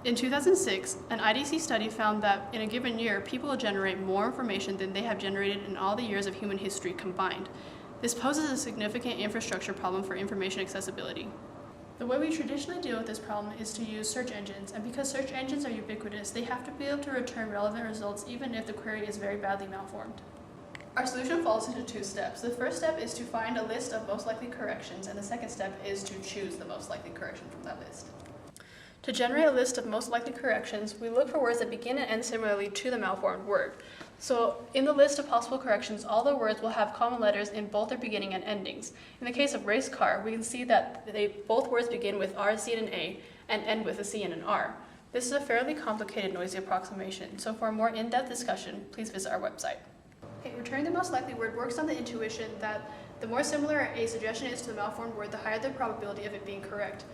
In 2006, an IDC study found that in a given year, people will generate more information than they have generated in all the years of human history combined. This poses a significant infrastructure problem for information accessibility. The way we traditionally deal with this problem is to use search engines, and because search engines are ubiquitous, they have to be able to return relevant results even if the query is very badly malformed. Our solution falls into two steps. The first step is to find a list of most likely corrections, and the second step is to choose the most likely correction from that list. To generate a list of most likely corrections, we look for words that begin and end similarly to the malformed word. So in the list of possible corrections, all the words will have common letters in both their beginning and endings. In the case of race car, we can see that both words begin with R, C, and an A, and end with a C and an R. This is a fairly complicated, noisy approximation, so for a more in-depth discussion, please visit our website. Returning the most likely word works on the intuition that the more similar a suggestion is to the malformed word, the higher the probability of it being correct.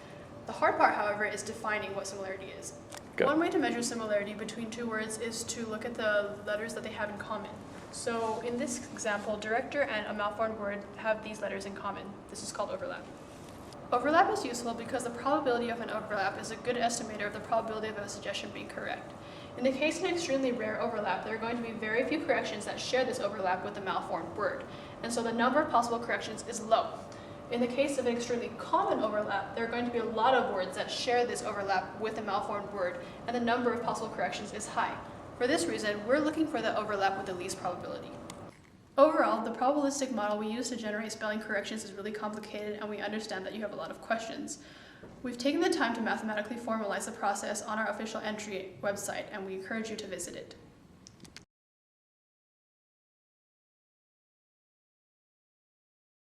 The hard part, however, is defining what similarity is. Go. One way to measure similarity between two words is to look at the letters that they have in common. So in this example, director and a malformed word have these letters in common. This is called overlap. Overlap is useful because the probability of an overlap is a good estimator of the probability of a suggestion being correct. In the case of an extremely rare overlap, there are going to be very few corrections that share this overlap with the malformed word, and so the number of possible corrections is low. In the case of an extremely common overlap, there are going to be a lot of words that share this overlap with a malformed word, and the number of possible corrections is high. For this reason, we're looking for the overlap with the least probability. Overall, the probabilistic model we use to generate spelling corrections is really complicated, and we understand that you have a lot of questions. We've taken the time to mathematically formalize the process on our official entry website, and we encourage you to visit it.